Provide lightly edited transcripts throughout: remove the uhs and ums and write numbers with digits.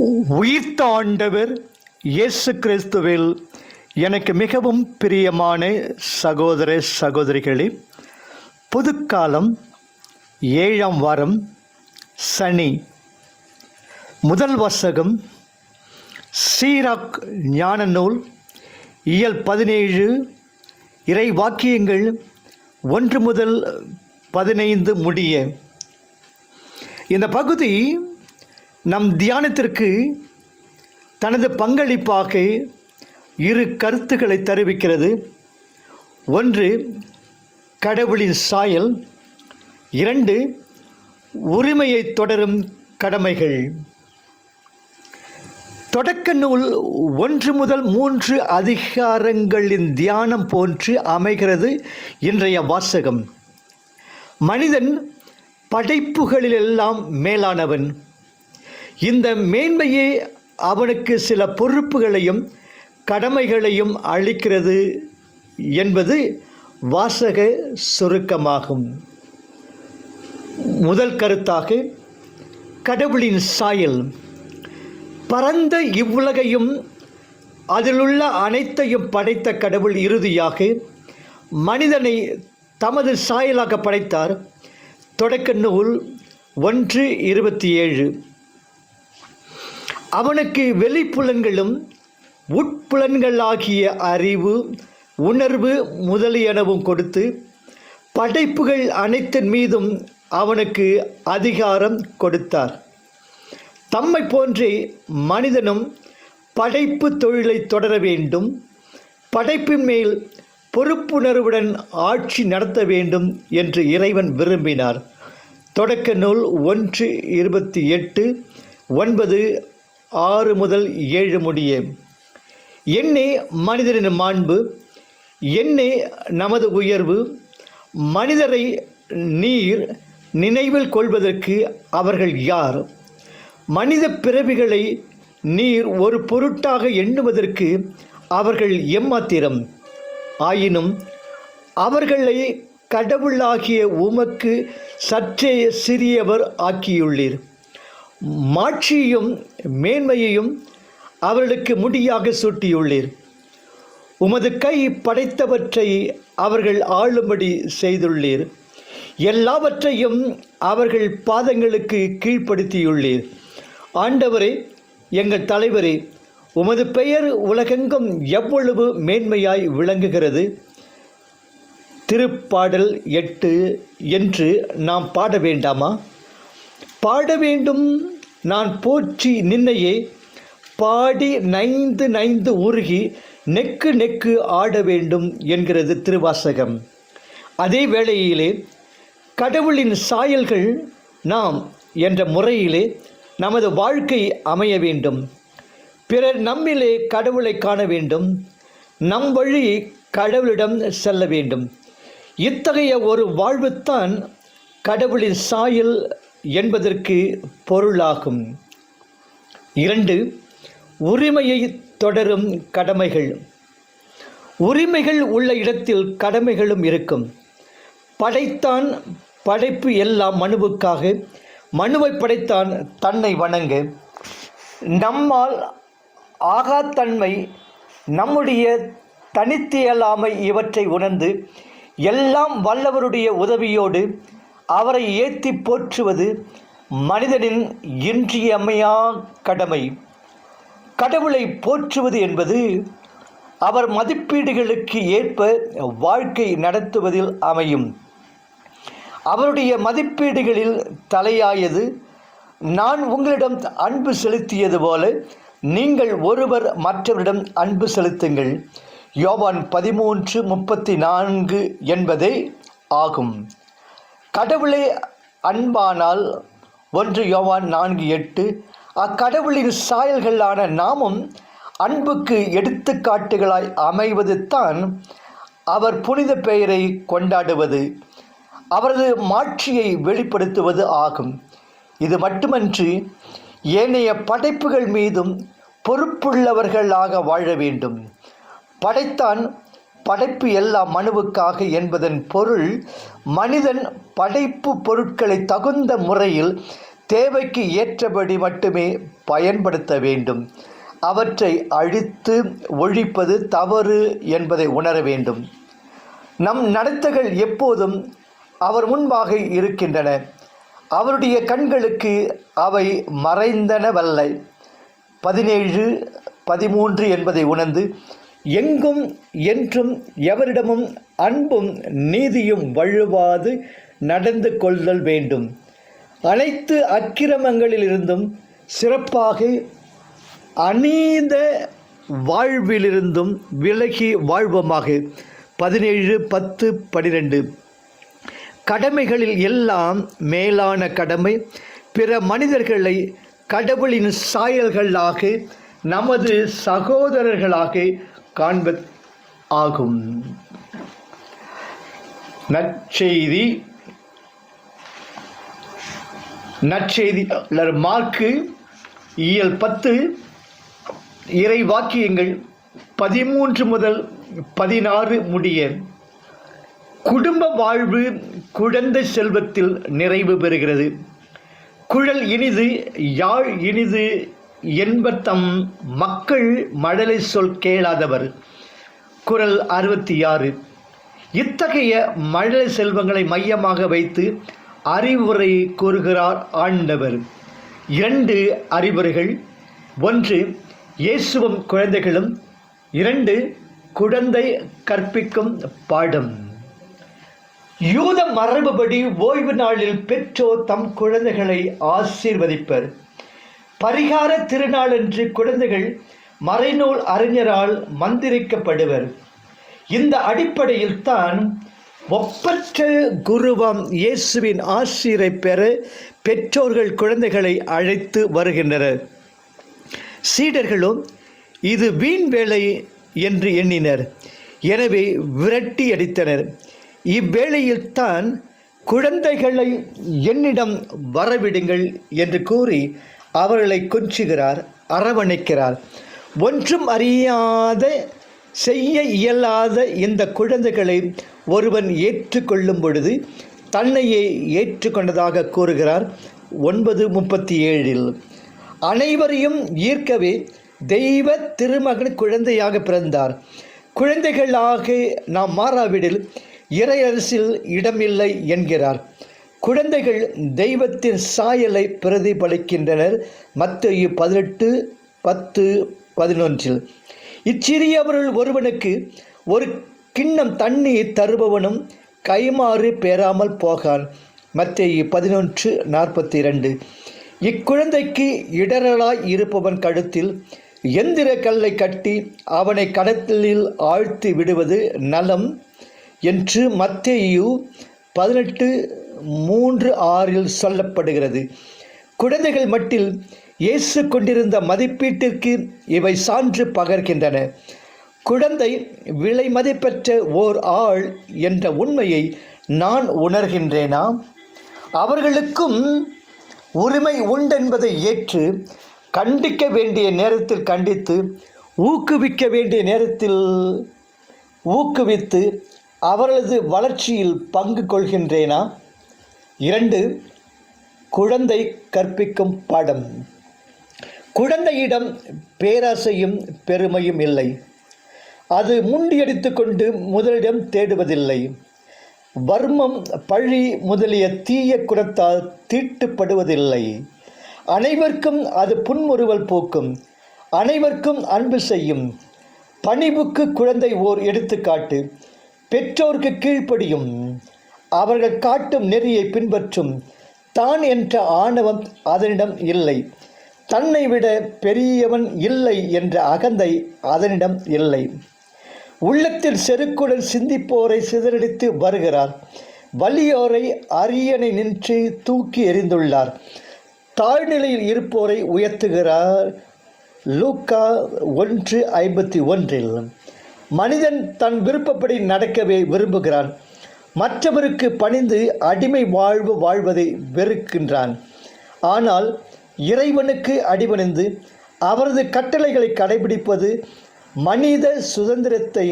உயிர்த்த ஆண்டவர் இயேசு கிறிஸ்துவில் எனக்கு மிகவும் பிரியமான சகோதர சகோதரிகளே, புதுக்காலம் 7ஆம் வாரம் சனி. முதல் வாசகம் சீராக் ஞான நூல் இயல் 17 இறை வாக்கியங்கள் 1 முதல் 15 முடிய. இந்த பகுதி நம் தியானத்திற்கு தனது பங்களிப்பாக இரு கருத்துக்களை தெரிவிக்கிறது. ஒன்று, கடவுளின் சாயல். 2, உரிமையை தொடரும் கடமைகள். தொடக்க நூல் 1 முதல் 3 அதிகாரங்களின் தியானம் போன்று அமைகிறது இன்றைய வாசகம். மனிதன் படைப்புகளிலெல்லாம் மேலானவன். இந்த மேன்மையே அவனுக்கு சில பொறுப்புகளையும் கடமைகளையும் அளிக்கிறது என்பது வாசக சுருக்கமாகும். முதல் கருத்தாக, கடவுளின் சாயல். பரந்த இவ்வுலகையும் அதிலுள்ள அனைத்தையும் படைத்த கடவுள் இறுதியாக மனிதனை தமது சாயலாக படைத்தார். தொடக்க நூல் 1:27. அவனுக்கு வெளிப்புலன்களும் உட்புலன்களாகிய அறிவு, உணர்வு முதலியனவும் கொடுத்து படைப்புகள் அனைத்தின் மீதும் அவனுக்கு அதிகாரம் கொடுத்தார். தம்மை போன்றே மனிதனும் படைப்பு தொழிலை தொடர வேண்டும், படைப்பின் மேல் பொறுப்புணர்வுடன் ஆட்சி நடத்த வேண்டும் என்று இறைவன் விரும்பினார். தொடக்க நூல் 1:28, 9, 6 முதல் 7 முடிய. என்னே மனிதரின் மாண்பு, என்னே நமது உயர்வு. மனிதரை நீர் நினைவில் கொள்வதற்கு அவர்கள் யார்? மனித பிறவிகளை நீர் ஒரு பொருட்டாக எண்ணுவதற்கு அவர்கள் எம்மாத்திரம்? ஆயினும் அவர்களை கடவுளாகிய உமக்கு சற்றே சிறியவர் ஆக்கியுள்ளீர். மாட்சியையும் மேன்மையையும் அவர்களுக்கு முடியாக சூட்டியுள்ளீர். உமது கை படைத்தவற்றை அவர்கள் ஆளும்படி செய்துள்ளீர். எல்லாவற்றையும் அவர்கள் பாதங்களுக்கு கீழ்ப்படுத்தியுள்ளீர். ஆண்டவரே, எங்கள் தலைவரே, உமது பெயர் உலகெங்கும் எவ்வளவு மேன்மையாய் விளங்குகிறது. திருப்பாடல் 8 என்று நாம் பாட வேண்டாமா? பாட வேண்டும். நான் போற்றி நின்னையே, பாடி நைந்து நைந்து உருகி நெக்கு நெக்கு ஆட வேண்டும் என்கிறது திருவாசகம். அதே வேளையிலே கடவுளின் சாயல்கள் நாம் என்ற முறையிலே நமது வாழ்க்கை அமைய வேண்டும். பிறர் நம்மிலே கடவுளை காண வேண்டும். நம் வழி கடவுளிடம் செல்ல வேண்டும். இத்தகைய ஒரு வாழ்வுத்தான் கடவுளின் சாயல் என்பதற்கு பொருளாகும். 2, உரிமையை தொடரும் கடமைகள். உரிமைகள் உள்ள இடத்தில் கடமைகளும் இருக்கும். படைத்தான், படைப்பு எல்லாம் மனுவுக்காக. மனுவை படைத்தான் தன்னை வணங்க. நம்மால் ஆகாத்தன்மை, நம்முடைய தனித்தியலாமை இவற்றை உணர்ந்து எல்லாம் வல்லவருடைய உதவியோடு அவரை ஏற்றி போற்றுவது மனிதனின் இன்றியமையா கடமை. கடவுளை போற்றுவது என்பது அவர் மதிப்பீடுகளுக்கு ஏற்ப வாழ்க்கை நடத்துவதில் அமையும். அவருடைய மதிப்பீடுகளில் தலையாயது, நான் உங்களிடம் அன்பு செலுத்தியது போல நீங்கள் ஒருவர் மற்றவரிடம் அன்பு செலுத்துங்கள். யோவான் 13:34 என்பதே ஆகும். கடவுளே அன்பானால் 1 யோவான் 4:8. அக்கடவுளின் சாயல்களான நாமும் அன்புக்கு எடுத்துக்காட்டுகளாய் அமைவது தான் அவர் புனித பெயரை கொண்டாடுவது, அவரது மாட்சியை வெளிப்படுத்துவது ஆகும். இது மட்டுமன்றி ஏனைய படைப்புகள் மீதும் பொறுப்புள்ளவர்களாக வாழ வேண்டும். படைத்தான், படைப்பு எல்லாம் மனுவுக்காக என்பதன் பொருள், மனிதன் படைப்பு பொருட்களை தகுந்த முறையில் தேவைக்கு ஏற்றபடி மட்டுமே பயன்படுத்த வேண்டும். அவற்றை அழித்து ஒழிப்பது தவறு என்பதை உணர வேண்டும். நம் நடத்தைகள் எப்போதும் அவர் முன்பாக இருக்கின்றன. அவருடைய கண்களுக்கு அவை மறைந்தனவல்ல. 17:13 என்பதை உணர்ந்து எங்கும் என்றும் எவரிடமும் அன்பும் நீதியும் வழுவாது நடந்து கொள்ளல் வேண்டும். அனைத்து அக்கிரமங்களிலிருந்தும் சிறப்பாக அநீத வாழ்விலிருந்தும் விலகி வாழ்வோமாக. 17:10-12 கடமைகளில் எல்லாம் மேலான கடமை பிற மனிதர்களை கடவுளின் சாயல்களாக நமது சகோதரர்களாக காண்பது ஆகும். நற்செய்தியாளர் மார்க்கு இயல் 10 இறை வாக்கியங்கள் 13-16 முடிய. குடும்ப வாழ்வு குழந்தை செல்வத்தில் நிறைவு பெறுகிறது. குழல் இனிது யாழ் இனிது என்பத்தம் மக்கள் மழலை சொல் கேளாதவர். குறள் 66. இத்தகைய மழலை செல்வங்களை மையமாக வைத்து அறிவுரை கூறுகிறார் ஆண்டவர். 2 அறிவுரைகள். 1 இயேசுவும் குழந்தைகளும். 2 குழந்தை கற்பிக்கும் பாடம். யூத மரபுபடி ஓய்வு நாளில் பெற்றோர் தம் குழந்தைகளை ஆசீர்வதிப்பர். பரிகார திருநாளன்று குழந்தைகள் மறைநூல் அறிஞரால் மந்திரிக்கப்படுவர். இந்த அடிப்படையில் தான் ஒப்பற்ற குருவாம் இயேசுவின் ஆசீரை பெற பெற்றோர்கள் குழந்தைகளை அழைத்து வருகின்றனர். சீடர்களும் இது வீண் வேலை என்று எண்ணினர். எனவே விரட்டி அடித்தனர். இவ்வேளையில் தான் குழந்தைகளை என்னிடம் வரவிடுங்கள் என்று கூறி அவர்களை கொஞ்சுகிறார், அரவணைக்கிறார். ஒன்றும் அறியாத செய்ய இயலாத இந்த குழந்தைகளை ஒருவன் ஏற்றுக்கொள்ளும் பொழுது தன்னையே ஏற்றுக்கொண்டதாக கூறுகிறார் 9:37. அனைவரையும் ஈர்க்கவே தெய்வ திருமகன் குழந்தையாக பிறந்தார். குழந்தைகளாக நாம் மாறாவிடில் இறையரசில் இடமில்லை என்கிறார். குழந்தைகள் தெய்வத்தின் சாயலை பிரதிபலிக்கின்றனர். மத்தேயு 18:10-11. இச்சிறியவருள் ஒருவனுக்கு ஒரு கிண்ணம் தண்ணீர் தருபவனும் கைமாறு பெறாமல் போகான். மத்தேயு 11:42. இக்குழந்தைக்கு இடரலாய் இருப்பவன் கழுத்தில் எந்திர கல்லை கட்டி அவனை கடலில் ஆழ்த்தி விடுவது நலம் என்று மத்தேயு 18:3-6 சொல்லப்படுகிறது. குழந்தைகள் மட்டில் இயேசு கொண்டிருந்த மதிப்பீட்டிற்கு இவை சான்று பகர்கின்றன. குழந்தை விலை மதிப்பற்ற ஓர் ஆள் என்ற உண்மையை நான் உணர்கின்றேனா? அவர்களுக்கும் உரிமை உண்டென்பதை ஏற்று கண்டிக்க வேண்டிய நேரத்தில் கண்டித்து ஊக்குவிக்க வேண்டிய நேரத்தில் ஊக்குவித்து அவர்களது வளர்ச்சியில் பங்கு கொள்கின்றேனா? 2 குழந்தை கற்பிக்கும் பாடம். குழந்தையிடம் பேராசையும் பெருமையும் இல்லை. அது முண்டியடித்து கொண்டு முதலிடம் தேடுவதில்லை. வர்மம் பழி முதலிய தீய குணத்தால் தீட்டுப்படுவதில்லை. அனைவருக்கும் அது புன்முறுவல் போக்கும். அனைவருக்கும் அன்பு செய்யும். பணிவுக்கு குழந்தை ஓர் எடுத்துக்காட்டு. பெற்றோருக்கு கீழ்ப்படியும். அவர்கள் காட்டும் நெறியை பின்பற்றும். தான் என்ற ஆணவம் அதனிடம் இல்லை. தன்னை விட பெரியவன் இல்லை என்ற அகந்தை அதனிடம் இல்லை. உள்ளத்தில் செருக்குடன் சிந்திப்போரை சிதறடித்து வருகிறார். வலியோரை அரியணை நின்று தூக்கி எறிந்துள்ளார். தாழ்நிலையில் இருப்போரை உயர்த்துகிறார். லூக்கா 1:51. மனிதன் தன் விருப்பப்படி நடக்கவே விரும்புகிறான். மற்றவருக்கு பணிந்து அடிமை வாழ்வு வாழ்வதை வெறுக்கின்றான். ஆனால் இறைவனுக்கு அடிபணிந்து அவரது கட்டளைகளை கடைபிடிப்பது மனித சுதந்திரத்தை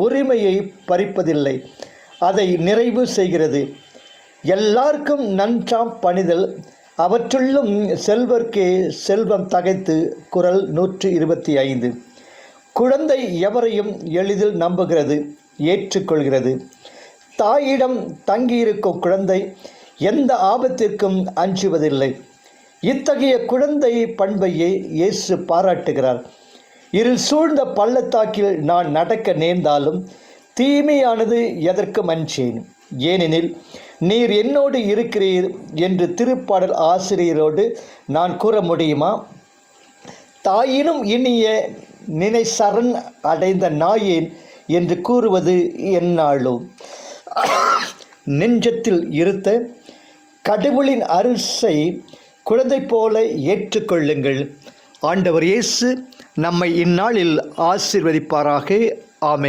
உரிமையை பறிப்பதில்லை, அதை நிறைவு செய்கிறது. எல்லாருக்கும் நன்றாம் பணிதல் அவற்றுள்ளும் செல்வர்க்கே செல்வம் தகைத்து. குறள் 125. குழந்தை எவரையும் எளிதில் நம்புகிறது, ஏற்றுக்கொள்கிறது. தாயிடம் தங்கியிருக்கும் குழந்தை எந்த ஆபத்திற்கும் அஞ்சுவதில்லை. இத்தகைய குழந்தை பண்பையே இயேசு பாராட்டுகிறார். இருள் சூழ்ந்த பள்ளத்தாக்கில் நான் நடக்க நேர்ந்தாலும் தீமையானது எதற்கும் அஞ்சேன், ஏனெனில் நீர் என்னோடு இருக்கிறீர் என்று திருப்பாடல் ஆசிரியரோடு நான் கூற முடியுமா? தாயினும் இனிய நினை சரண் அடைந்த நாயேன் என்று கூறுவது என்னாலோ? நெஞ்சத்தில் இருத்த கடவுளின் அரசை குழந்தை போல ஏற்றுக்கொள்ளுங்கள். ஆண்டவர் இயேசு நம்மை இந்நாளில் ஆசீர்வதிப்பாராக. ஆமென்.